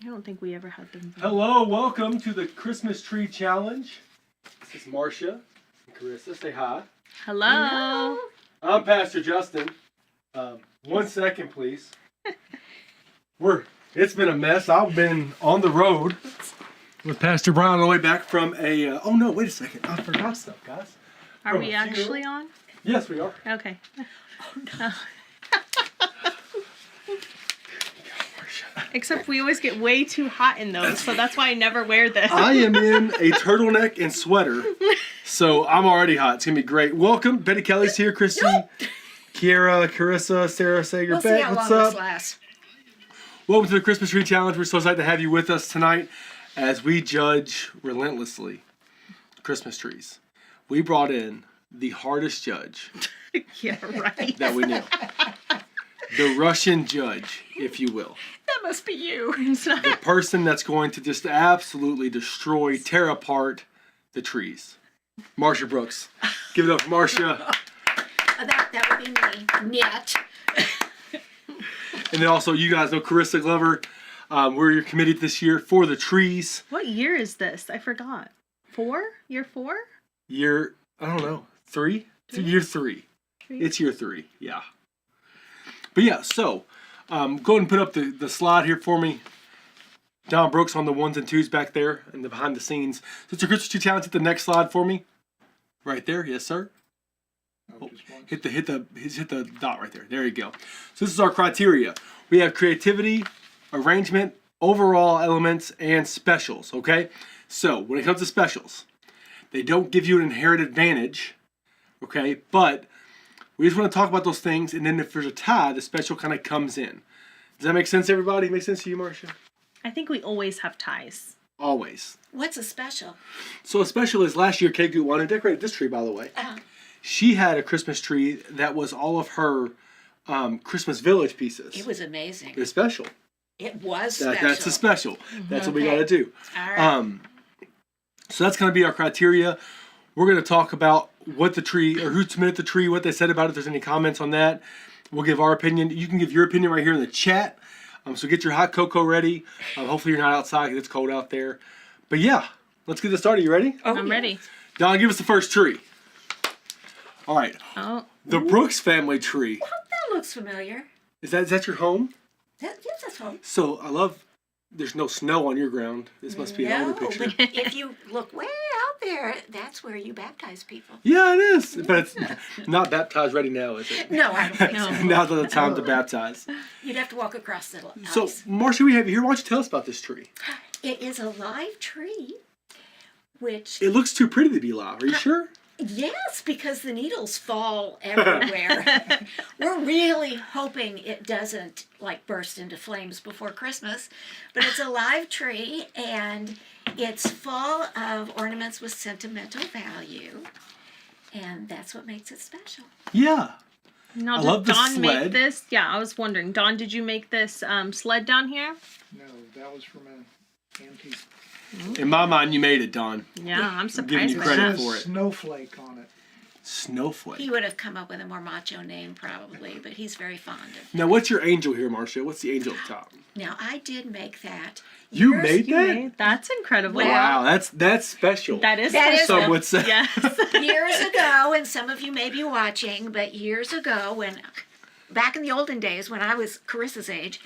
I don't think we ever had them. Hello, welcome to the Christmas Tree Challenge. This is Marcia and Carissa. Say hi. Hello. I'm Pastor Justin. 1 second, please. It's been a mess. I've been on the road with Pastor Brian on the way back from a. Oh no! Wait a second. I forgot stuff, guys. Are From we a funeral. actually on? Yes, we are. Okay. Except we always get way too hot in those, so that's why I never wear this. I am in a turtleneck and sweater, so I'm already hot. It's gonna be great. Welcome, Betty Kelly's here. Chrissy, Kiera, Carissa, Sarah Sager, We'll see Beck. how What's long up? this lasts. Welcome to the Christmas Tree Challenge. We're so excited to have you with us tonight as we judge relentlessly Christmas trees. We brought in the hardest judge Yeah, right. that we knew. The Russian judge, if you will. That must be you. The person that's going to just absolutely destroy, tear apart the trees. Marcia Brooks. Give it up for Marcia. That would be me. Net. And then also, you guys know Carissa Glover. We're your committee this year for the trees. What year is this? I forgot. 4? Year 4? Year, I don't know, 3? It's year 3. It's year 3, yeah. But yeah, so go ahead and put up the slide here for me. Don Brooks on the 1s and 2s back there and the behind the scenes. So it's your Christmas Tree Challenge. Hit the next slide for me. Right there, yes sir. Oh, hit the dot right there. There you go. So this is our criteria. We have creativity, arrangement, overall elements, and specials. Okay. So when it comes to specials, they don't give you an inherent advantage. Okay, but we just want to talk about those things, and then if there's a tie, the special kind of comes in. Does that make sense, everybody? Make sense to you, Marcia? I think we always have ties. Always. What's a special? So a special is last year, Kate Gutwan, who decorated this tree, by the way. She had a Christmas tree that was all of her Christmas Village pieces. It was amazing. It's special. It was special. That's a special. That's what we got Okay. to do. All right. So that's going to be our criteria. We're going to talk about what the tree, or who submitted the tree, what they said about it. If there's any comments on that, we'll give our opinion. You can give your opinion right here in the chat. So get your hot cocoa ready. Hopefully you're not outside because it's cold out there. But yeah, let's get this started. You ready? I'm ready. Don, give us the first tree. All right. Oh, The Brooks family tree. That looks familiar. Is that your home? Yes, that's home. So I love, there's no snow on your ground. This must be an older picture. But if you look way out there, that's where you baptize people. Yeah, it is. But it's not baptized ready now, is it? No, I don't think so. Now's not the time to baptize. You'd have to walk across the ice. So, Marcia, we have you here. Why don't you tell us about this tree? It is a live tree, which... It looks too pretty to be live. Are you sure? Yes, because the needles fall everywhere. We're really hoping it doesn't like burst into flames before Christmas, but it's a live tree and it's full of ornaments with sentimental value, and that's what makes it special. Yeah. now I did love the Dawn sled. make this? Yeah, I was wondering. Dawn, did you make this sled down here? No, that was from an antique. In my mind, you made it, Don. Yeah, I'm giving surprised you by credit that. It for has it. snowflake on it. Snowflake. He would have come up with a more macho name probably, but he's very fond of Now, what's your angel here, Marcia? What's the angel at the top? Now, I did make that. You years- made that? Okay, that's incredible. Well, Wow, that's special. that is That is special. Some would say. Yes. Years ago, and some of you may be watching, but years ago, when back in the olden days when I was Carissa's age,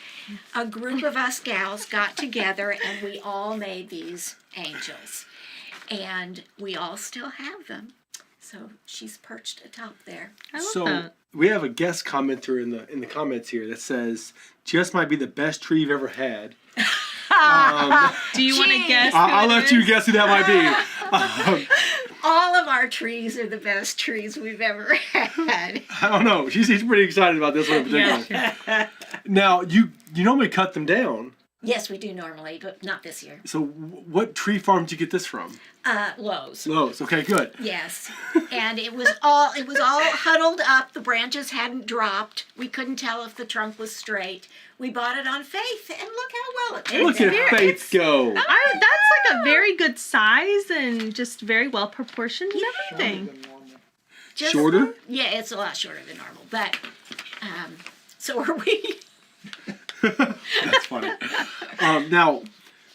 a group of us gals got together and we all made these angels. And we all still have them. So she's perched atop there. I love So that. we have a guest commenter in the comments here that says, "Just might be the best tree you've ever had." Do you want to Gee. guess? I'll who it let you is? guess who that might be. All of our trees are the best trees we've ever had. I don't know. She's pretty excited about this one in particular. Yeah. Now you normally cut them down. Yes, we do normally, but not this year. So what tree farm did you get this from? Lowe's. Lowe's. Okay, good. Yes, and it was all huddled up. The branches hadn't dropped. We couldn't tell if the trunk was straight. We bought it on faith, and look how well it turned Look out. at Faith go. That's like a very good size and just very well proportioned and Shorter everything. than normal. Just- Shorter? Yeah, it's a lot shorter than normal, but so are we. That's funny. Now,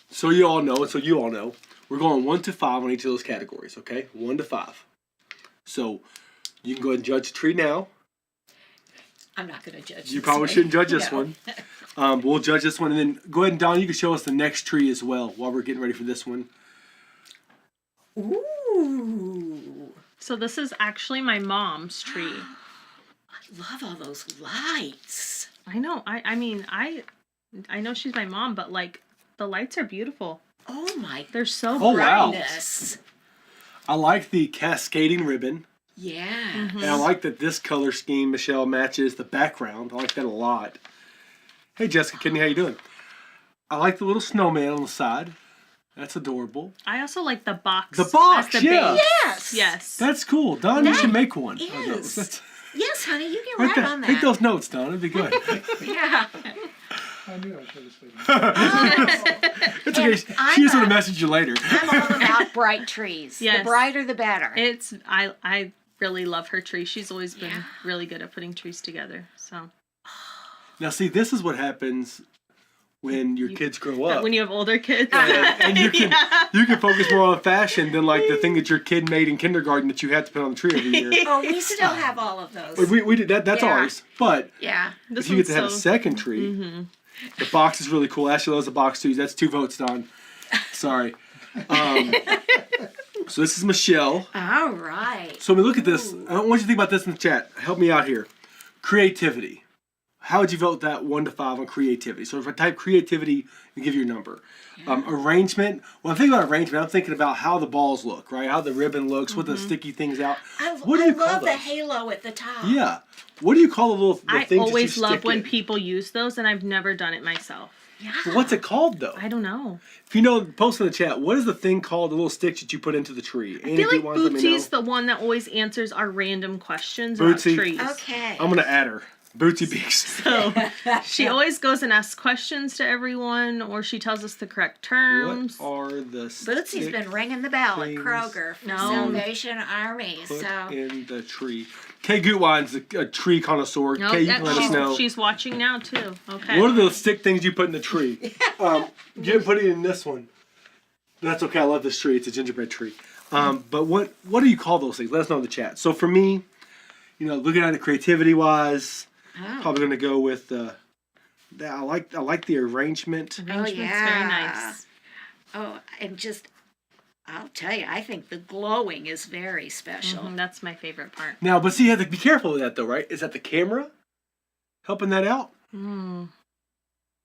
so you all know, we're going 1 to 5 on each of those categories, okay? 1 to 5. So you can go ahead and judge the tree now. I'm not going to judge. You this probably one. shouldn't judge this No. one. We'll judge this one, and then go ahead and Don, you can show us the next tree as well while we're getting ready for this one. Ooh. So this is actually my mom's tree. I love all those lights. I know. I mean, I know she's my mom, but like the lights are beautiful. Oh my They're so Oh, bright. wow. goodness. I like the cascading ribbon, Yeah. Mm-hmm. and I like that this color scheme, Michelle, matches the background. I like that a lot. Hey, Jessica, Kidney, how you doing? I like the little snowman on the side. That's adorable. I also like the box. The box, as the yeah. base. Yes. Yes. That's cool. Don, you That should make one. is. of those. That's, Yes, honey, you get right right there. on Take that. those notes, Don. It'd be good. Yeah. I knew I should have said It's okay. I'm She just want a- to message you later. I'm all about bright trees. Yes. The brighter, the better. It's I really love her tree. She's always been Yeah. really good at putting trees together. So Now, see, this is what happens when your kids grow up. when you have older kids, and you can Yeah. you can focus more on fashion than like the thing that your kid made in kindergarten that you had to put on the tree every year. Oh, we still have all of those. we did that. That's Yeah. ours. But Yeah. This if you get to one's have a so- second tree, the box is really cool. Ashley loves the box too. That's 2 votes, Don. Sorry. So this is Michelle. All right. So when we look at this, I want you to think about this in the chat. Help me out here. Creativity. How would you vote that 1 to 5 on creativity? So if I type creativity and give you a number. Arrangement. When I think about arrangement, I'm thinking about how the balls look, right? How the ribbon looks, with the sticky things out. What do you call love the those? halo at the top. Yeah. What do you call the little the I things always that you love stick when in? people use those, and I've never done it myself. Yeah. But what's it called though? I don't know. If you know, post in the chat. What is the thing called? The little sticks that you put into the tree. I feel like Bootsy's the one that always answers our random questions Bootsy. about trees. Okay. I'm gonna add her. Bootsy Beaks. So she always goes and asks questions to everyone, or she tells us the correct terms. What are the Bootsy's sticks been ringing the bell at things Kroger for No. Salvation Army. put So in the tree? Kay Gutwine's a tree connoisseur. Nope, Kay, you can let us know. she's watching now too. Okay. What are the stick things you put in the tree? You didn't put it in this one. That's okay. I love this tree. It's a gingerbread tree. But what do you call those things? Let us know in the chat. So for me, looking at it creativity wise, probably gonna go with I like the arrangement. Arrangement's yeah. very nice. oh, and just I'll tell you, I think the glowing is very special. Mhm, that's my favorite part. Now, but see, you have to be careful with that though, right? Is that the camera helping that out? Mm.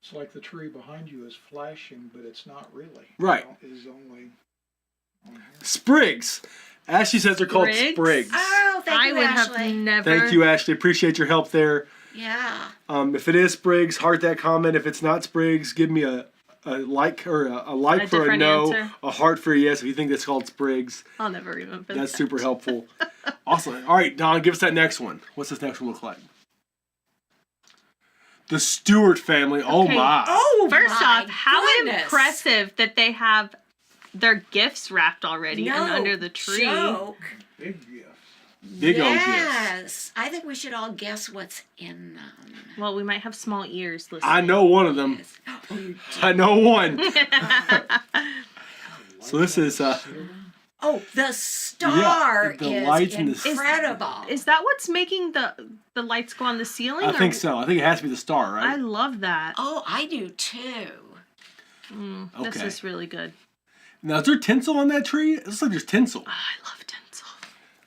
It's like the tree behind you is flashing, but it's not really. Right. It is only on here. Sprigs. Ashley says they're called Sprigs? sprigs. Oh, thank I you, would Ashley. have never. Thank you, Ashley. Appreciate your help there. Yeah. If it is Sprigs, heart that comment. If it's not Sprigs, give me a like or a like A for a different no, answer. a heart for a yes if you think that's called Sprigs. I'll never remember. That's that. super helpful. Awesome. All right, Don, give us that next one. What's this next one look like? The Stewart family. Oh Okay. my. Oh, First my off, how goodness. impressive that they have their gifts wrapped already and No under the tree. joke. Big gift. Big old gifts. Yes. I think we should all guess what's in them. Well, we might have small ears listening. I know one of them. Yes. Oh, you do. I know one. So this is Oh, the star the is lights and the- incredible. Is that what's making the lights go on the ceiling? I think so. I think it has to be the star, I right? love that. Oh, I do too. This Okay. is really good. Now, is there tinsel on that tree? It looks like there's tinsel. Oh, I love tinsel.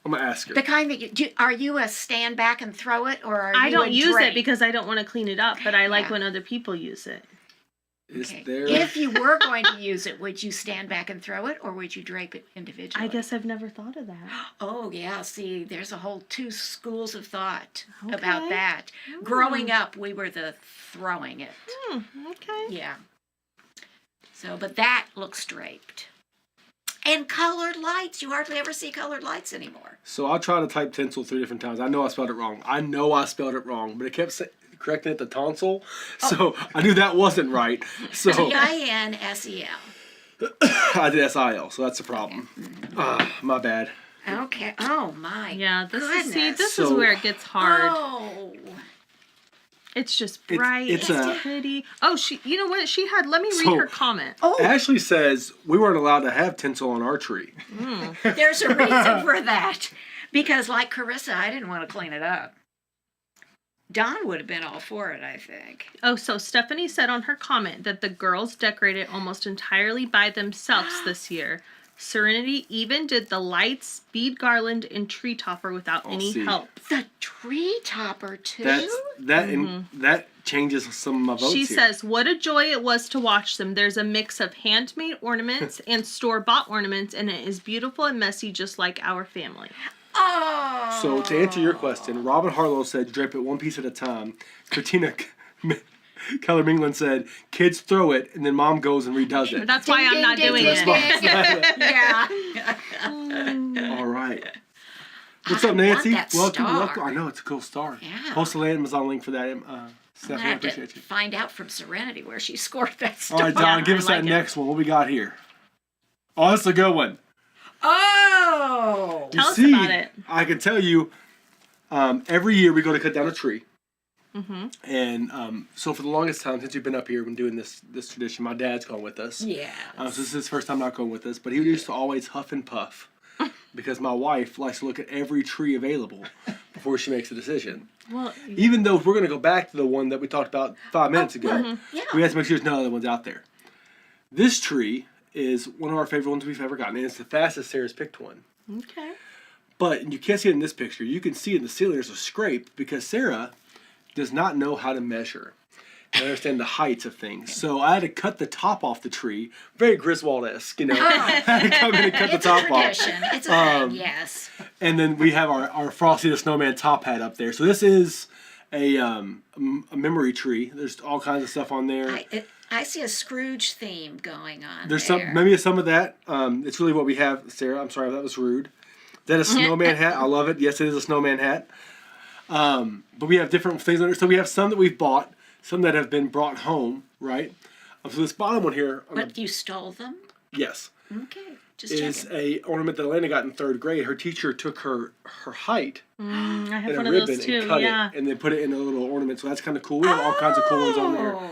I'm gonna ask her. The kind that are you a stand back and throw it, or are I you don't a use drape? it because I don't want to clean it up, but I like Yeah. when other people use it. Is Okay. there? If you were going to use it, would you stand back and throw it, or would you drape it individually? I guess I've never thought of that. Oh yeah, see, there's a whole 2 schools of thought about Okay. that. Growing up, we were the throwing it. Okay. Yeah. So, but that looks draped. And colored lights. You hardly ever see colored lights anymore. So I'll try to type tinsel 3 different times. I know I spelled it wrong. But it kept correcting it to tonsil. So I knew that wasn't right. So Tinsel. I did SIL. So that's the problem. My bad. Okay. Oh my. Yeah, this is goodness. is So- where it gets hard. Oh. It's just bright. it's It's a- pretty. Oh, you know what? She had, let me read So- her comment. Oh, Ashley says we weren't allowed to have tinsel on our tree. there's a reason for that. Because like Carissa, I didn't want to clean it up. Don would have been all for it, I think. Oh, so Stephanie said on her comment that the girls decorated almost entirely by themselves this year. Serenity even did the lights, bead garland, and tree topper without any see. help. The tree topper too. That changes some of my votes She here. says, what a joy it was to watch them. There's a mix of handmade ornaments and store-bought ornaments, and it is beautiful and messy just like our family. Oh. So to answer your question, Robin Harlow said drape it one piece at a time. Christina Keller Mingland said kids throw it and then mom goes and redoes it. That's why I'm not doing That's it. why- Yeah. All right. What's I up, want Nancy? that Welcome, star. welcome. I know it's a cool star. Yeah. Post the Amazon link for that. I'm Stephanie, I gonna have to appreciate you. find out from Serenity where she scored that All star. right, Don, give I us like that it. next one. What we got here? Oh, that's a good one. Oh. You Tell us see, about it. I can tell you, every year we go to cut down a tree. Mm-hmm. And so for the longest time, since we've been up here and doing this tradition, my dad's gone with us. Yeah. So this is his first time not going with us, but he used to always huff and puff because my wife likes to look at every tree available before she makes a decision. Well, Even though we're going to go back to the one that we talked about 5 minutes ago, Yeah. we have to make sure there's no other ones out there. This tree is one of our favorite ones we've ever gotten, and it's the fastest Sarah's picked one. okay. But you can't see it in this picture. You can see in the ceiling there's a scrape because Sarah does not know how to measure and understand the heights of things. So I had to cut the top off the tree, very Griswold-esque, you know. I had to come in and cut the It's a top off. tradition. It's a thing, yes. And then we have our Frosty the Snowman top hat up there. So this is a memory tree. There's all kinds of stuff on there. I see a Scrooge theme going on. There's there. maybe some of that. It's really what we have, Sarah. I'm sorry if that was rude. Is that a snowman hat? I love it. Yes, it is a snowman hat. But we have different things on it. So we have some that we've bought, some that have been brought home, right? So this bottom one here, But you stole them? yes, Okay. Just is checking. a ornament that Elena got in 3rd grade. Her teacher took her height I in have a one of ribbon those too. and cut Yeah. it, and then put it in a little ornament. So that's kind of cool. We have all kinds of cool ones on there. Oh.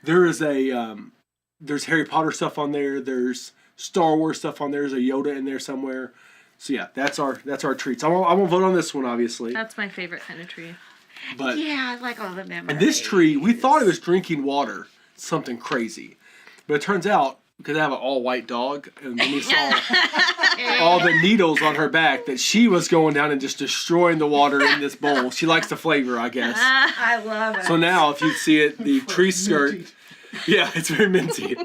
There is there's Harry Potter stuff on there. There's Star Wars stuff on there. There's a Yoda in there somewhere. So yeah, that's our treats. I won't vote on this one, obviously. That's my favorite kind of tree. But Yeah, I like all the memories. and this tree, we thought it was drinking water, something crazy, but it turns out because I have an all white dog, and then we saw all the needles on her back that she was going down and just destroying the water in this bowl. She likes the flavor, I guess. I love it. So now, if you see it, the tree skirt, yeah, it's very minty.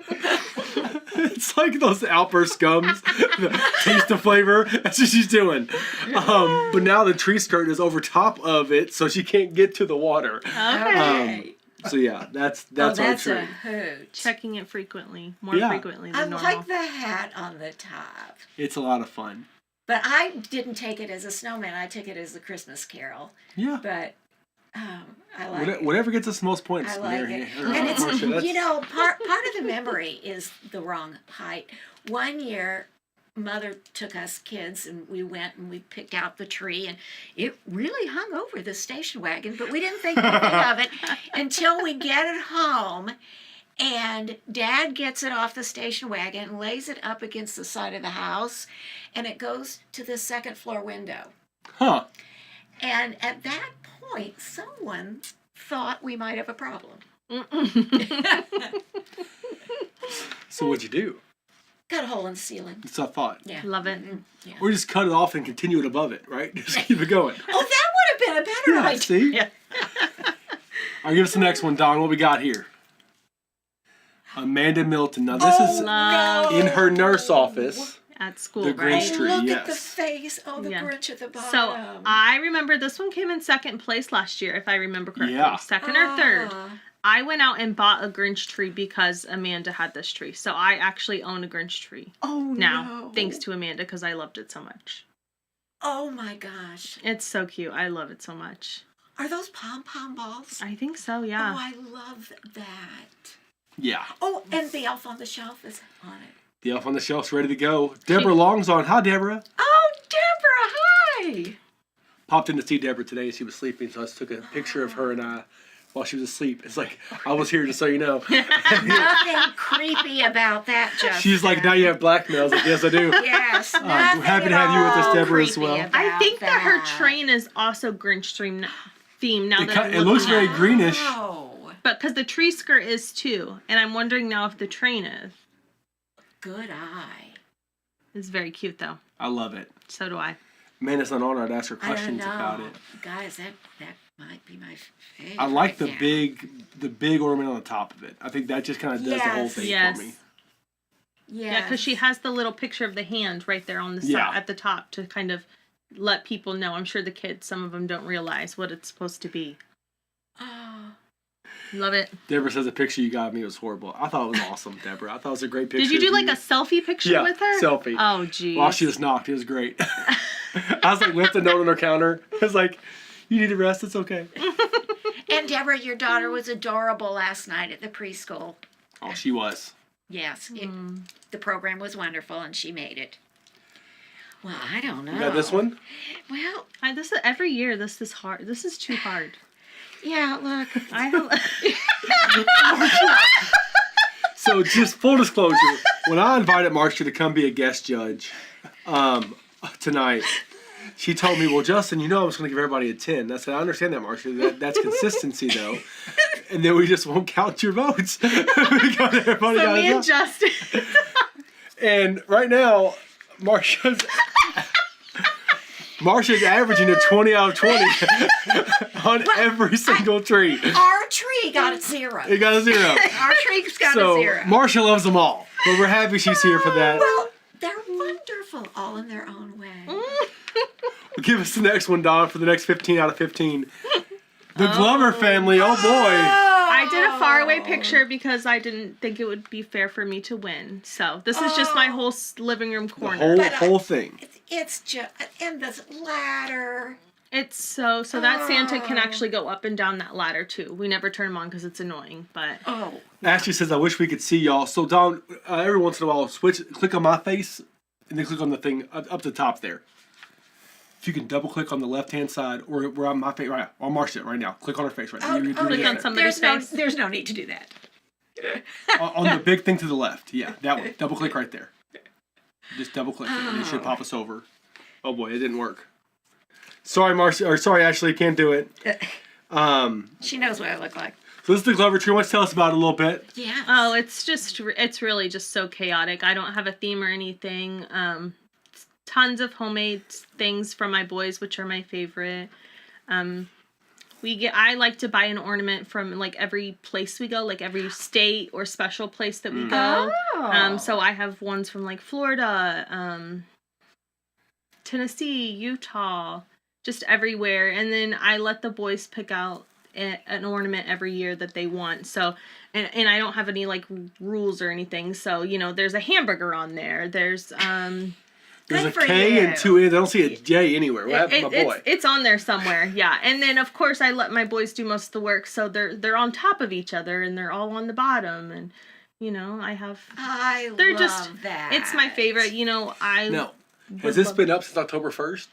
It's like those Outburst gums, the taste of flavor. That's what she's doing. But now the tree skirt is over top of it, so she can't get to the water. Okay. So yeah, that's that's our a tree. hoot. Checking it frequently, more Yeah. frequently I than normal. like the hat on the top. It's a lot of fun. But I didn't take it as a snowman. I took it as a Christmas carol. Yeah. But I like it. Whatever gets us the most points. I like Mary, it. or And it's, Marcia, that's- you know, part of the memory is the wrong height. One year, Mother took us kids and we went and we picked out the tree and it really hung over the station wagon, but we didn't think anything of it until we get it home and Dad gets it off the station wagon and lays it up against the side of the house and it goes to the 2nd floor window. Huh. And at that point, someone thought we might have a problem. So what'd you do? Got a hole in the ceiling. That's what I thought. Yeah. Love it. Yeah. Or just cut it off and continue it above it, right? Just keep it going. Oh, that would have been a better Yeah, idea. see? All right, give us the next one, Don. What we got here? Amanda Milton. Now, this is Love in her nurse office. at school, The right? Grinch tree, Look at the yes. face. Oh, the Yeah. Grinch at the bottom. So I remember this one came in 2nd place last year, if I remember correctly. Yeah. 2nd or 3rd. Ah. I went out and bought a Grinch tree because Amanda had this tree. So I actually own a Grinch tree Oh, now, no. thanks to Amanda, because I loved it so much. Oh, my gosh. It's so cute. I love it so much. Are those pom-pom balls? I think so, Oh, yeah. I love that. Yeah. Oh, and the elf on the shelf is on it. The elf on the shelf's ready to go. Deborah Long's on. Hi, Deborah. Oh, Deborah, hi. Popped in to see Deborah today. She was sleeping, so I just took a picture of her and I while she was asleep. It's like, I was here just so you know. Nothing creepy about that, Justin. She's like, now you have blackmail. I was like, yes, I do. Yes, we're nothing happy to at have you with us, all Deborah, as creepy well. about I think that her train is also Grinch themed now that I'm It looks looking very at greenish. Oh, But because the tree skirt is too, and I'm wondering now if the train is. good eye. It's very cute though. I love it. So do I. Man, it's an honor. I'd ask her I don't questions know. about it. Guys, that might be my favorite. I like the now. big ornament on the top of it. I think that just kind of does the whole Yes. thing Yes. for me. Yeah, because she has the little picture of the hand right there on the side Yeah. at the top to kind of let people know. I'm sure the kids, some of them don't realize what it's supposed to be. Oh, Love it. Deborah says the picture you got me was horrible. I thought it was awesome, Deborah. I thought it was a great picture. Did you do of like a selfie picture Yeah, with her? selfie. Oh, geez. While she was knocked, it was great. I was like, left a note on her counter. I was like, you need to rest. It's okay. and Deborah, your daughter was adorable last night at the preschool. Oh, she was. Yes, the program was wonderful, and she made it. Well, I don't know. You got this one? Well, This is every year. This is hard. This is too hard. yeah. Look, I don't. So, just full disclosure, when I invited Marcia to come be a guest judge tonight, she told me, well, Justin, you know I was going to give everybody a 10. I said, I understand that, Marcia. That's consistency, though. And then we just won't count your votes. Because everybody So got me a and vote. Justin. And right now, Marcia's averaging a 20 out of 20 on every single tree. our tree got a 0. It got a 0. Our tree's got a So 0. Marcia loves them all, but we're happy she's here for that. Well, they're wonderful, all in their own way. Give us the next one, Don, for the next 15 out of 15. The Glover family, oh boy. I did a faraway picture because I didn't think it would be fair for me to win. So this is just my whole living room The corner. whole thing. It's just, and this ladder. It's so that Santa can actually go up and down that ladder too. We never turn him on because it's annoying, but Oh, Ashley says, I wish we could see y'all. So, Don, every once in a while, click on my face, and then click on the thing up the top there. If you can double click on the left-hand side, or where on my face, right, I'll mark it right now. Click on her face right now. You're click there. on somebody's face. There's no need to do that. On the big thing to the left. Yeah, that one. Double click right there. Just double click it, and it should pop us over. Oh boy, it didn't work. Sorry, Marcia, or sorry, Ashley, can't do it. She knows what I look like. So this is the Glover tree. Why don't you tell us about it a little bit? Yeah. oh, it's really just so chaotic. I don't have a theme or anything. Tons of homemade things from my boys, which are my favorite. I like to buy an ornament from like every place we go, like every state or special place that we go. So I have ones from like Florida, Tennessee, Utah, just everywhere. And then I let the boys pick out an ornament every year that they want. So, and I don't have any like rules or anything. So, you know, there's a hamburger on there. There's There's a Good for K you. and 2 N's. I don't see a J anywhere. What happened to my boy? It's on there somewhere, yeah. And then of course I let my boys do most of the work, so they're on top of each other and they're all on the bottom, and you know I have. They're love just that. It's my favorite. You know I No. would Has this love- been up since October 1st?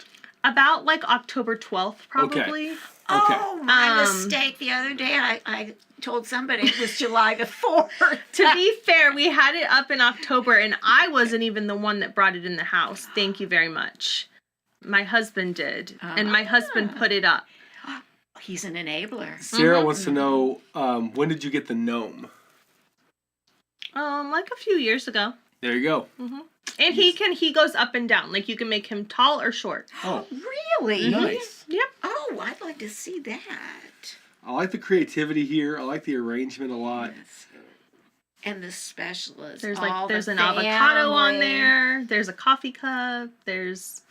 about like October 12th probably. Oh, my Um, mistake. The other day I told somebody it was July the 4th. To be fair, we had it up in October, and I wasn't even the one that brought it in the house. Thank you very much. My husband did, and my husband put it up. He's an enabler. Sarah wants to know, when did you get the gnome? Like a few years ago. There you go. And he goes up and down. Like you can make him tall or short. Oh, Really? nice. Yep. Oh, I'd like to see that. I like the creativity here. I like the arrangement a lot. And the specialist. There's all an the avocado on family. there. There's a coffee cup. There's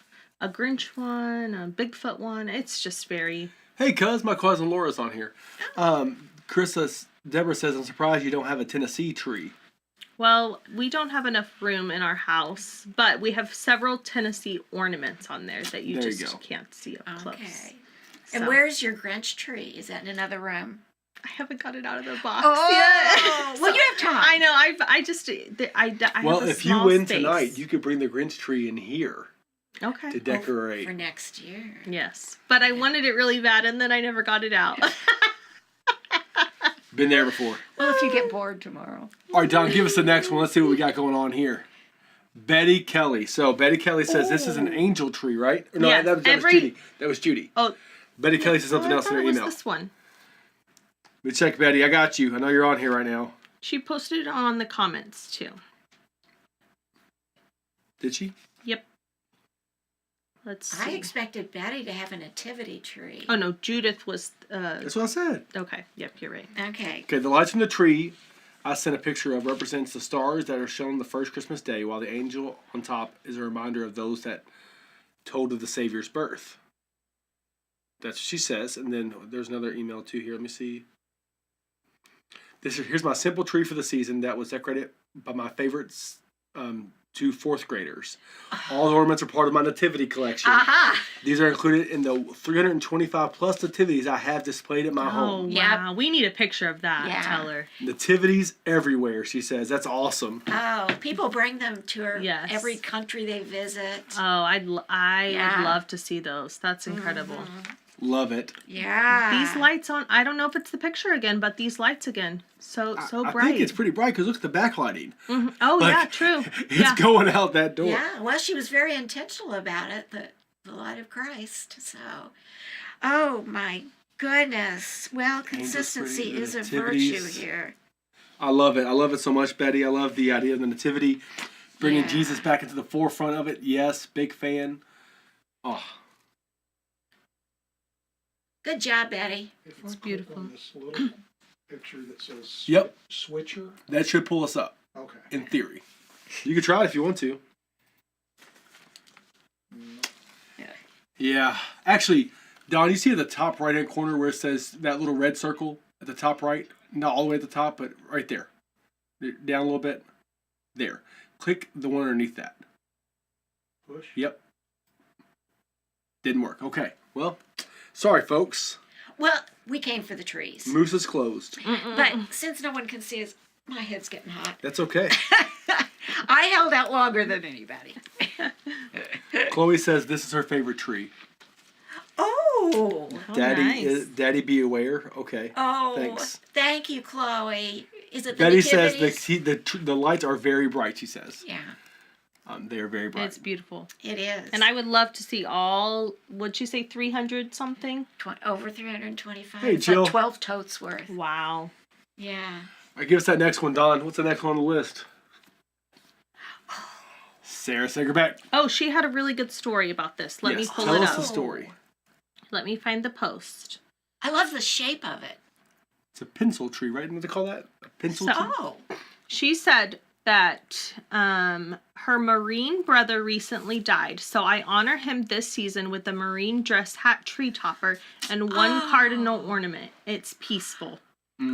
a Grinch one, a Bigfoot one. It's just very. Hey, cuz, my cousin Laura's on here. Deborah says, I'm surprised you don't have a Tennessee tree. Well, we don't have enough room in our house, but we have several Tennessee ornaments on there that you There you just go. can't see up close. Okay. And So, where's your Grinch tree? Is that in another room? I haven't got it out of the box Oh, yet. well, you have time. I know. I Well, have a if you small win space. tonight, you could bring the Grinch tree in here Okay. to decorate. For next year. Yes, but I wanted it really bad, and then I never got it out. Been there before. Well, if you get bored tomorrow. All right, Don, give us the next one. Let's see what we got going on here. Betty Kelly. So Betty Kelly says this is an angel tree, right? Or no, Yeah, that was Judy. That was Judy. Oh, Betty Kelly says something I else in thought her it was email. this one. Let me check, Betty. I got you. I know you're on here right now. She posted it on the comments too. Did she? Yep. Let's see. I expected Betty to have a nativity tree. Oh no, Judith was. That's what I said. Okay. Yep, you're right. Okay. Okay, the lights from the tree I sent a picture of represents the stars that are shown the first Christmas day, while the angel on top is a reminder of those that told of the Savior's birth. That's what she says. And then there's another email too here. Let me see. Here's my simple tree for the season that was decorated by my favorites, two fourth graders. All the ornaments are part of my nativity collection. Aha! These are included in the 325 plus nativities I have displayed at my Oh home. wow, we need a picture of that. Yeah. Tell her. Nativities everywhere, she says. That's awesome. Oh, people bring them to her Yes. every country they visit. Oh, I Yeah. would love to see those. That's incredible. Love it. Yeah. These lights on. I don't know if it's the picture again, but these lights again, so I bright. think it's pretty bright because look at the backlighting. Mhm. Oh Like, yeah, true. It's Yeah. going out that door. Yeah, well, she was very intentional about it, the light of Christ. So, oh my goodness. Well, consistency pretty, is a nativities. virtue here. I love it. I love it so much, Betty. I love the idea of the nativity, bringing Yeah. Jesus back into the forefront of it. Yes, big fan. Oh, Good job, Betty. If It's I click beautiful. on this little picture that says Yep. switcher. that should pull us up Okay. in theory. You could try it if you want to. Yeah. Actually, Don, you see at the top right hand corner where it says that little red circle at the top right? Not all the way at the top, but right there. Down a little bit. There. Click the one underneath that. Push. Yep. Didn't work. Okay. Well, sorry, folks. Well, we came for the trees. Moose is closed. But since no one can see us, my head's getting hot. That's okay. I held out longer than anybody. Chloe says this is her favorite tree. Oh. Oh, Daddy, nice. Daddy, be aware. Okay. Oh. Thanks. Thank you, Chloe. Is it the Betty says nativities? the lights are very bright. She says Yeah, they are very bright. It's beautiful. it is. And I would love to see all. Would you say 300 something? Over 325. Hey, It's Jill. like 12 totes worth. Wow. Yeah. All right, give us that next one, Don. What's the next one on the list? Sarah Sagerbeck. Oh, she had a really good story about this. Let me Yes, pull tell it us up. the story. Let me find the post. I love the shape of it. It's a pencil tree, right? What do they call that? A pencil So- tree? Oh. She said that her Marine brother recently died, so I honor him this season with a Marine dress hat tree topper and one cardinal ornament. It's peaceful.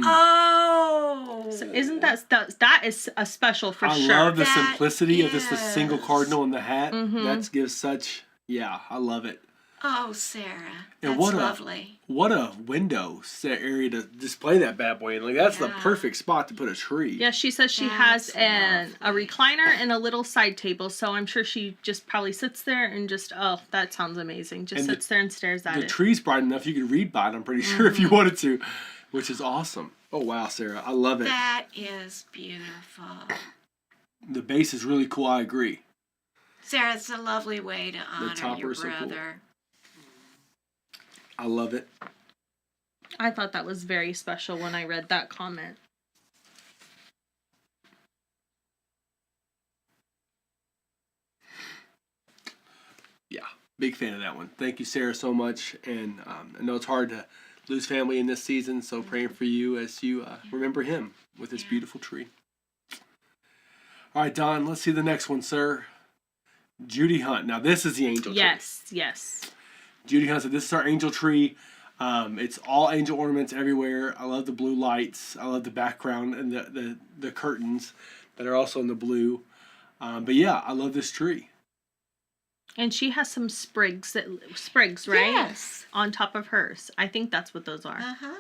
Oh. So isn't that is a special for I sure? love the That simplicity of just the single is. cardinal in the hat. Mhm. That gives such, yeah, I love it. Oh, Sarah. And That's what a- lovely. What a window area to display that bad boy in. Like, that's the Yeah. perfect spot to put a tree. Yeah, she says she That's has a lovely. recliner and a little side table, so I'm sure she just probably sits there and just, oh, that sounds amazing. Just And sits there and stares at The it. tree's bright enough you could read by it, I'm pretty sure, if you wanted to, which is awesome. Oh, wow, Sarah. I love it. That is beautiful. The base is really cool. I agree. Sarah, it's a lovely way to honor topper your is so cool. brother. I love it. I thought that was very special when I read that comment. Yeah, big fan of that one. Thank you, Sarah, so much. And I know it's hard to lose family in this season, so praying for you as you remember him with this beautiful tree. All right, Don, let's see the next one, sir. Judy Hunt. Now, this is the angel tree. Yes. Judy Hunt said, this is our angel tree. It's all angel ornaments everywhere. I love the blue lights. I love the background and the curtains that are also in the blue. But yeah, I love this tree. And she has some sprigs, right? Yes. On top of hers. I think that's what those are. Uh-huh.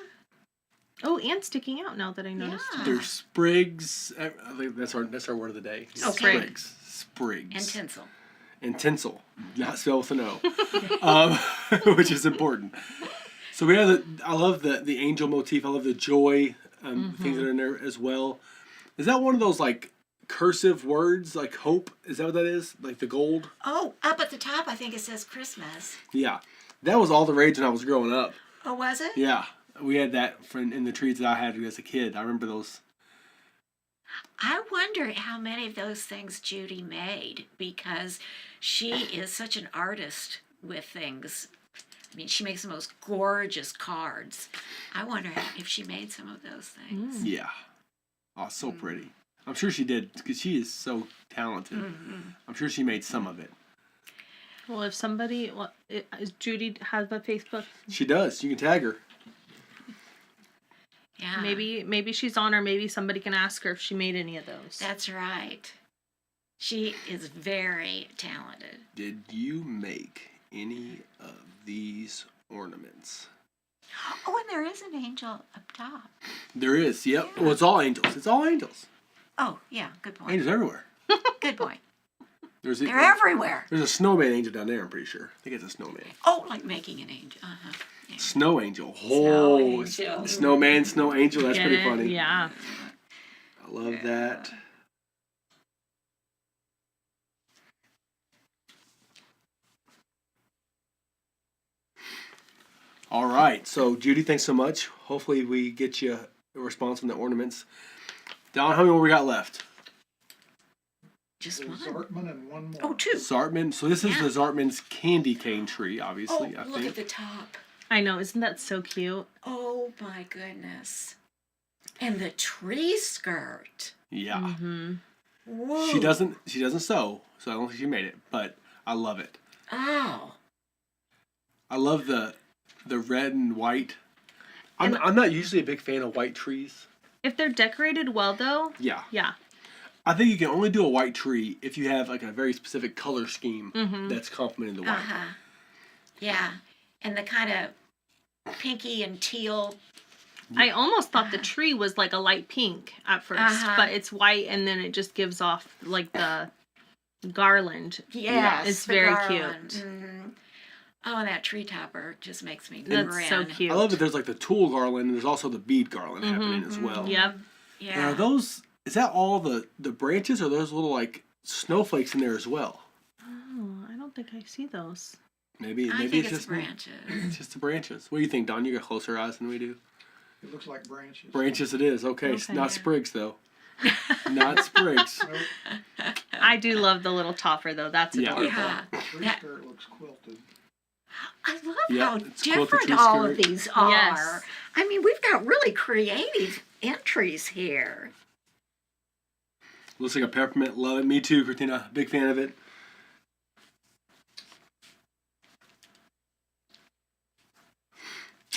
Oh, and sticking out now that I noticed. Yeah. too. There's sprigs. I think that's our word of the day. Okay. Sprigs. And tinsel. And tinsel. Not spelled with an O. Which is important. So we have I love the angel motif. I love the joy things that are in there as well. Is that one of those like cursive words, like hope? Is that what that is? Like the gold? Oh, up at the top, I think it says Christmas. Yeah, that was all the rage when I was growing up. Oh, was it? Yeah, we had that in the trees that I had as a kid. I remember those. I wonder how many of those things Judy made, because she is such an artist with things. I mean, she makes the most gorgeous cards. I wonder if she made some of those things. Yeah. Oh, so pretty. I'm sure she did, because she is so talented. I'm sure she made some of it. Well, if somebody, is Judy have a Facebook? She does. You can tag her. Yeah. Maybe she's on, or maybe somebody can ask her if she made any of those. That's right. She is very talented. Did you make any of these ornaments? Oh, and there is an angel up top. There is. Yep. Well, it's all angels. It's all angels. Oh, yeah, good point. Angels everywhere. Good point. There's They're everywhere. There's a snowman angel down there, I'm pretty sure. I think it's a snowman. Oh, like making an angel. Uh-huh. Yeah. Snow angel. Snow Oh, angel. snowman, snow angel. That's Get pretty it? funny. Yeah. I love that. All right. So, Judy, thanks so much. Hopefully, we get you a response from the ornaments. Don, how many more we got left? Just There's one. Zartman and one more. Oh, two. Zartman. So, this is Yeah. the Zartman's candy cane tree, Oh, obviously, I look think. at the top. I know. Isn't that so cute? Oh, my goodness. And the tree skirt. Yeah. Mm-hmm. Whoa. She doesn't sew, so I don't think she made it, but I love it. Oh. I love the red and white. I'm not usually a big fan of white trees. If they're decorated well, though, Yeah. yeah. I think you can only do a white tree if you have like a very specific color scheme that's complementing the white. Uh-huh. Yeah. And the kind of pinky and teal. I almost thought the tree was like a light pink at first, Uh-huh. but it's white, and then it just gives off like the garland. Yes. It's the very garland. cute. Mhm. Oh, and that tree topper just makes me That's grin. so cute. I love that there's like the tulle garland and there's also the bead garland happening as well. Yep. Yeah. And are those, is that all the branches, or are those little like snowflakes in there as well? Oh, I don't think I see those. Maybe I think it's it's just me. branches. It's just the branches. What do you think, Don? You got closer eyes than we do. It looks like branches. Branches it is. Okay, Okay. not sprigs though. Not sprigs. Nope. I do love the little topper, though. That's Yeah. adorable. Yeah. The tree That- skirt looks quilted. I love Yeah, how it's quilted different tree all of skirt. these are. Yes. I mean, we've got really creative entries here. Looks like a peppermint. Love it. Me too, Christina. Big fan of it.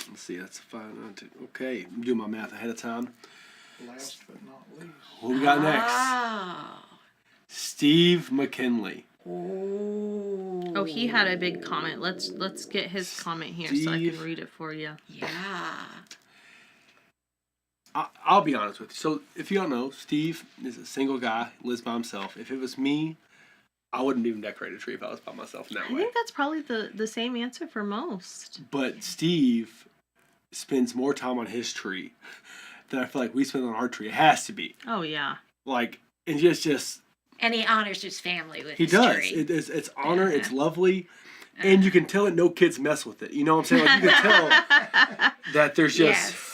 Let's see. That's 5, 9, 2. Okay, I'm doing my math ahead of time. Last but not least. What we got next? Oh. Steve McKinley. Oh. Oh, he had a big comment. Let's get his comment here so I Steve. can read it for you. Yeah. I'll be honest with you. So, if you don't know, Steve is a single guy, lives by himself. If it was me, I wouldn't even decorate a tree if I was by myself in that I way. think that's probably the same answer for most. But Steve spends more time on his tree than I feel like we spend on our tree. It has to be. Oh yeah. Like, and just And he honors his family with he his does. tree. It's honor. It's lovely, and you can tell that no kids mess with it. You know what I'm saying? Like, you can tell that there's just Yes.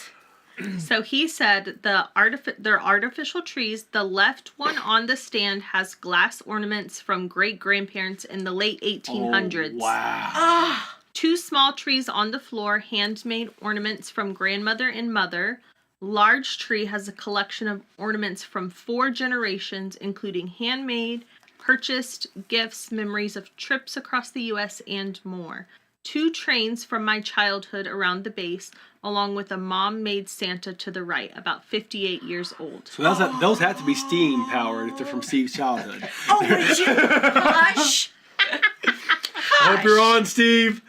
So he said they're artificial trees. The left one on the stand has glass ornaments from great grandparents in the late 1800s. Oh, wow. Ah. 2 small trees on the floor, handmade ornaments from grandmother and mother. Large tree has a collection of ornaments from 4 generations, including handmade, purchased, gifts, memories of trips across the U.S., and more. 2 trains from my childhood around the base, along with a mom-made Santa to the right, about 58 years old. So those have to be steam powered if they're from Steve's childhood. Oh, would you hush? Hope you're on, Steve.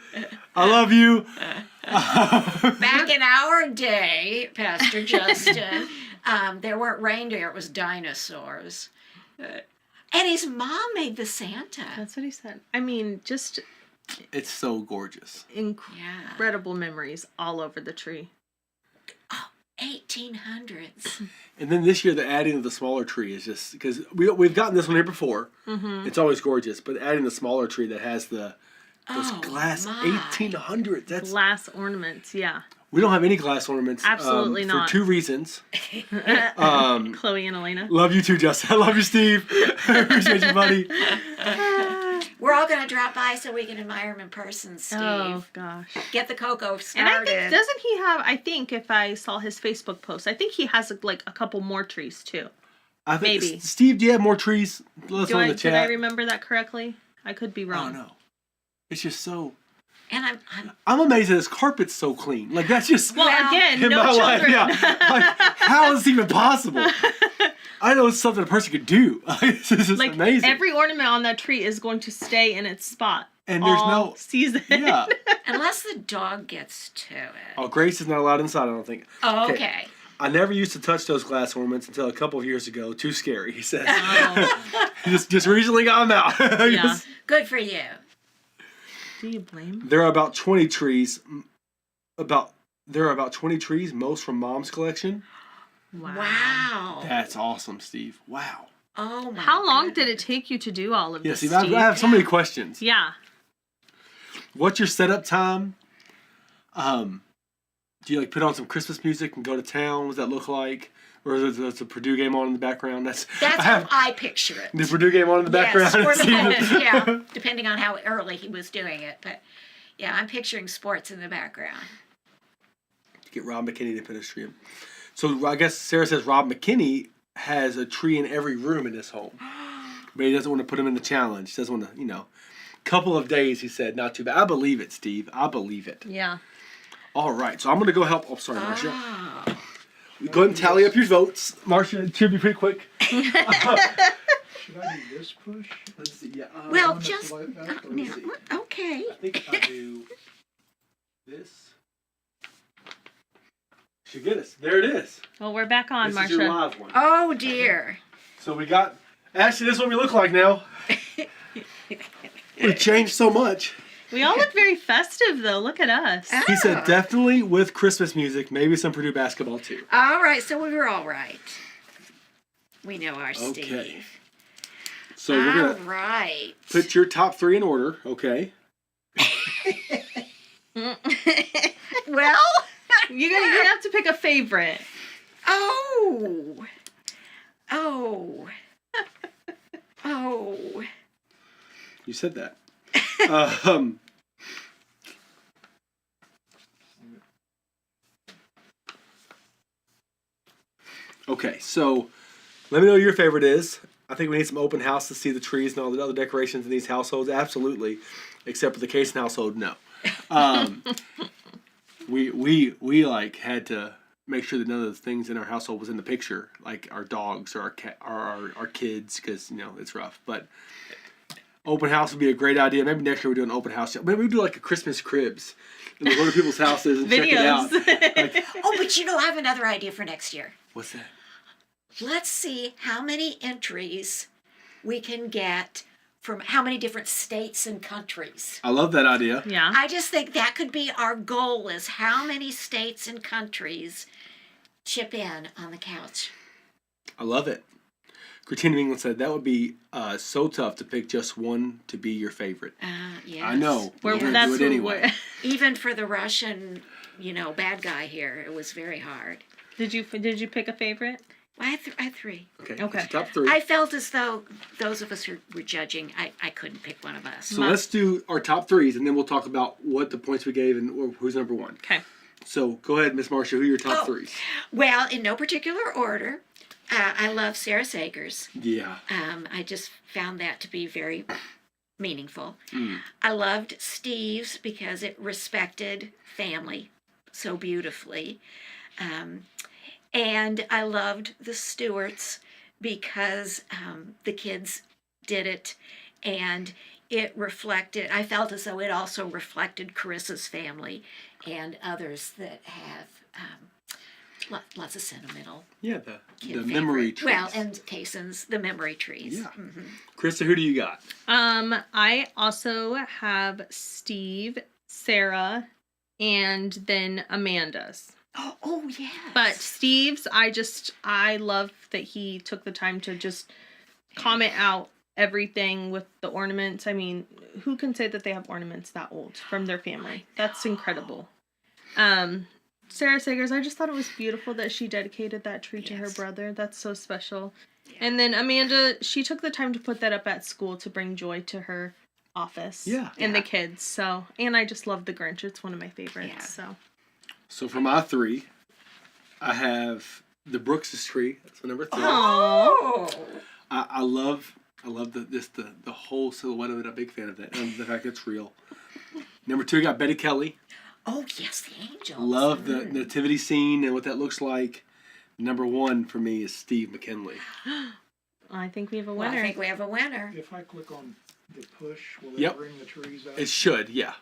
I love you. Back in our day, Pastor Justin, there weren't reindeer; it was dinosaurs. And his mom made the Santa. That's what he said. I mean, just It's so gorgeous. Yeah. incredible memories all over the tree. 1800s. And then this year, the adding of the smaller tree is just because we've gotten this one here before. Mm-hmm. It's always gorgeous, but adding the smaller tree that has those Oh, glass my. 1800s. That's Glass ornaments, yeah. we don't have any glass ornaments. Absolutely for not. 2 reasons. Chloe and Elena. Love you too, Justin. I love you, Steve. Appreciate you, buddy. We're all going to drop by so we can admire him in person, Steve. Oh gosh. Get the cocoa And started. I think doesn't he have? I think if I saw his Facebook post, I think he has like a couple more trees too. I think Maybe. Steve, do you have more trees? Let us know in the Did I chat. remember that correctly? I could be I wrong. don't know. It's just so. And I'm I'm amazed that his carpet's so clean. Like that's just Well, Well, again, in no my life. children. Yeah. Like, how is this even possible? I know it's something a person could do. This is just Like amazing. every ornament on that tree is going to stay in its spot. And there's all no- season. Yeah. unless the dog gets to it. Oh, Grace is not allowed inside. I don't think. Oh, okay. I never used to touch those glass ornaments until a couple of years ago. Too scary, he says. Oh, just recently got them out. yeah. Good for you. Do you blame? There are about 20 trees. There are about 20 trees, most from Mom's collection. Wow. That's awesome, Steve. Wow. Oh my. How long goodness. did it take you to do all of Yeah, this? Steve, I Steve? have so many questions. Yeah. What's your setup time? Do you like put on some Christmas music and go to town? What does that look like? Or is it a Purdue game on in the background? That's That's I how have I picture it. the Purdue game on in the Yes, background. or the Steve- moment, yeah, depending on how early he was doing it. But yeah, I'm picturing sports in the background. Get Rob McKinney to put his tree in. So I guess Sarah says Rob McKinney has a tree in every room in his home. But he doesn't want to put him in the challenge. He doesn't want to, couple of days, he said, not too bad. I believe it, Steve. I believe it. Yeah. All right, so I'm going to go help. Oh, sorry, Marcia. Oh. Go ahead and tally up your votes. Marcia, it should be pretty quick. Should I do this push? Let's see. Yeah. Well, One that's just like that, or now, is it- okay. I think if I do this, should get us. There it is. Well, we're back on, This is your Marcia. live one. Oh dear. So we got. Actually, this is what we look like now. We changed so much. We all look very festive, though. Look at us. He said Ah. definitely with Christmas music, maybe some Purdue basketball too. All right, so we were all right. We know our Okay. Steve. So we're All gonna right. put your top 3 in order, okay? Well. You have to pick a favorite. Oh. Oh. Oh. You said that. um, okay, so let me know what your favorite is. I think we need some open house to see the trees and all the other decorations in these households. Absolutely, except for the Kaysen household, no. We like had to make sure that none of the things in our household was in the picture, like our dogs or our cat or our kids, because it's rough. But open house would be a great idea. Maybe next year we do an open house. Maybe we do like a Christmas cribs and we go to people's houses and check it out. Videos. Like, Oh, but I have another idea for next year. what's that? Let's see how many entries we can get from how many different states and countries. I love that idea. Yeah. I just think that could be our goal, is how many states and countries chip in on the couch. I love it. Christina England said that would be so tough to pick just one to be your favorite. Yes. I know. We're, We're gonna that's do it what anyway. we're- Even for the Russian, bad guy here, it was very hard. Did you pick a favorite? Well, I had 3. Okay. Okay. That's your top 3. I felt as though those of us who were judging, I couldn't pick one of us. So let's do our top 3s, and then we'll talk about what the points we gave and who's number 1. Okay. So go ahead, Miss Marcia. Who are your top Oh. 3s? Well, in no particular order, I love Sarah Sagers. Yeah. I just found that to be very meaningful. Mm. I loved Steve's because it respected family so beautifully. And I loved the Stewarts because the kids did it, and it reflected, I felt as though it also reflected Carissa's family and others that have lots of sentimental Yeah, the kid memory favorite. trees. Well, and Kaysen's, the memory trees. Yeah. Mhm. Krista, who do you got? I also have Steve, Sarah, and then Amanda's. Oh yes. But Steve's, I love that he took the time to just comment out everything with the ornaments. I mean, who can say that they have ornaments that old from their family? That's incredible. Sarah Sagers, I just thought it was beautiful that she dedicated that tree to her brother. That's so special. Yeah. And then Amanda, she took the time to put that up at school to bring joy to her office. Yeah. And the kids. So, and I just love the Grinch. It's one of my favorites. Yeah. So. So for my 3, I have the Brooks' tree. That's my number 3. Oh. I love the whole silhouette of it. I'm a big fan of that, and the fact that it's real. Number 2, I got Betty Kelly. Oh yes, the angels. Love the nativity scene and what that looks like. Number 1 for me is Steve McKinley. I think we have a Well, winner. I think we have a winner. If I click on the push, will it Yep. bring the trees out? It should, yeah.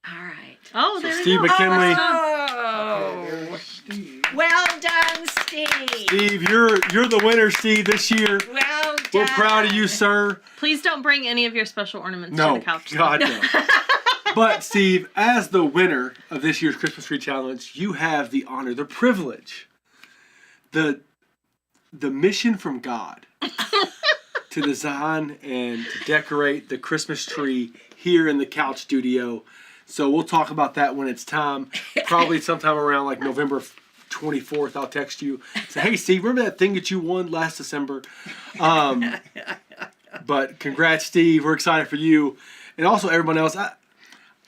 All right. Oh, So there Steve we go. McKinley. Oh. Okay, there's Steve. Well done, Steve. Steve, you're the winner, Steve, this year. Well done. We're proud of you, sir. Please don't bring any of your special ornaments No, to the couch. God no. But Steve, as the winner of this year's Christmas Tree Challenge, you have the honor, the privilege, the mission from God to design and to decorate the Christmas tree here in the couch studio. So we'll talk about that when it's time. Probably sometime around like November 24th, I'll text you. Say, hey, Steve, remember that thing that you won last December? But congrats, Steve. We're excited for you. And also everyone else.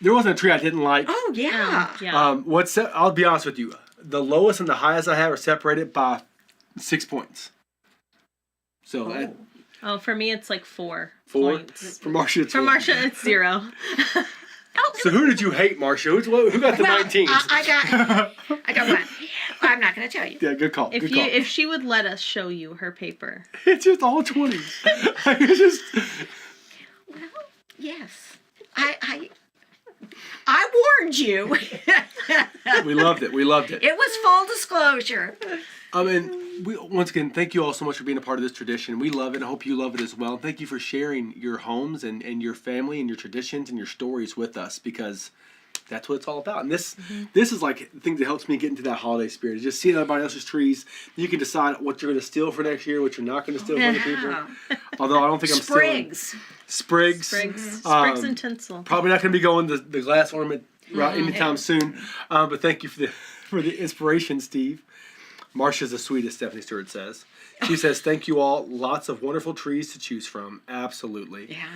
There wasn't a tree I didn't like. Oh yeah. Yeah. I'll be honest with you. The lowest and the highest I have are separated by 6 points. So Oh, for me, it's like 4 4. points. For Marcia, it's For 1. Marcia, it's 0. So who did you hate, Marcia? Who got the Well, 19s? I got one. I'm not going to tell you. Yeah, good call. Good call. If she would let us show you her paper. It's just all 20s. It's just... Well, yes. I warned you. We loved it. We loved it. It was full disclosure. Once again, thank you all so much for being a part of this tradition. We love it. I hope you love it as well. Thank you for sharing your homes and your family and your traditions and your stories with us, because that's what it's all about. And this is like the thing that helps me get into that holiday spirit. Is just seeing everybody else's trees. You can decide what you're going to steal for next year, what you're not going to steal from other people. Yeah. Although I don't think I'm stealing. Sprigs. Sprigs and tinsel. Probably not going to be going the glass ornament route anytime soon. But thank you for the inspiration, Steve. Marcia's the sweetest, Stephanie Stewart says. She says, thank you all. Lots of wonderful trees to choose from. Absolutely. Yeah.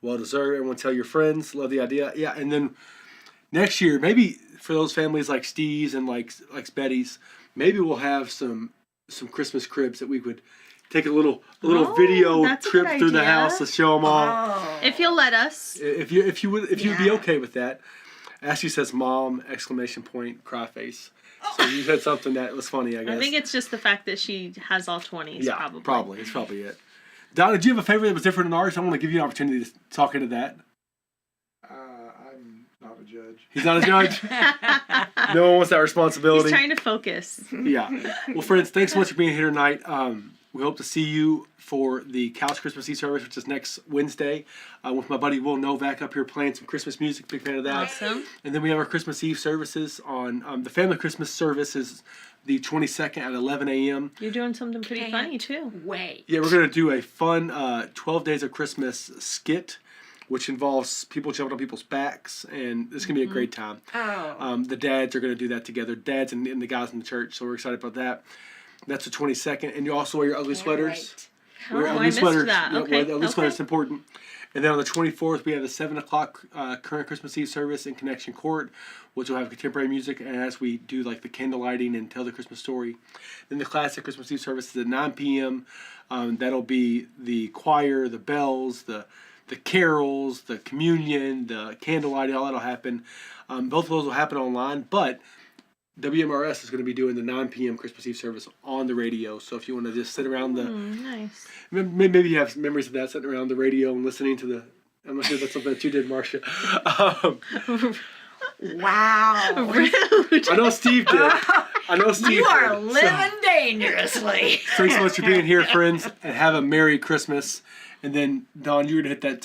Well deserved. Everyone tell your friends. Love the idea. Yeah, and then next year, maybe for those families like Steve's and like Betty's, maybe we'll have some Christmas cribs that we could take a little video that's a trip good through the idea. house to show them all. Oh. If you'll let us. If you would be Yeah. okay with that. Ashley says, "Mom!" ! Cry face. So you said something that was funny, I guess. I think it's just the fact that she has all 20s, yeah, probably. It's probably it. Donna, do you have a favorite that was different than ours? I want to give you an opportunity to talk into that. I'm not a judge. He's not a judge. No one wants that responsibility. He's trying to focus. Yeah. Well, friends, thanks so much for being here tonight. We hope to see you for the Couch Christmas Eve service, which is next Wednesday, with my buddy Will Novak up here playing some Christmas music. Big fan of that. Awesome. And then we have our Christmas Eve services on the family Christmas service is the 22nd at 11 a.m. You're doing something pretty Can't funny, too. Wait. Yeah, we're going to do a fun 12 Days of Christmas skit, which involves people jumping on people's backs, and it's going to be a great time. Oh. The dads are going to do that together, dads and the guys in the church, so we're excited about that. That's the 22nd, and you also wear your ugly sweaters. Oh, Wear I ugly missed sweaters. that. Yeah, Okay. wear the ugly sweaters, it's Okay. important. And then on the 24th, we have the 7 o'clock current Christmas Eve service in Connection Court, which will have contemporary music as we do like the candle lighting and tell the Christmas story. Then the classic Christmas Eve service is at 9 p.m. That'll be the choir, the bells, the carols, the communion, the candle lighting, all that'll happen. Both of those will happen online, but WMRS is going to be doing the 9 p.m. Christmas Eve service on the radio. So if you want to just sit around Nice. maybe you have memories of that, sitting around the radio and listening to I'm not sure if that's something that you did, Marcia. Wow. Rude. I know Steve did. I know Steve You are did. living dangerously. So, thanks so much for being here, friends, and have a Merry Christmas. And then, Dawn, you're going to hit that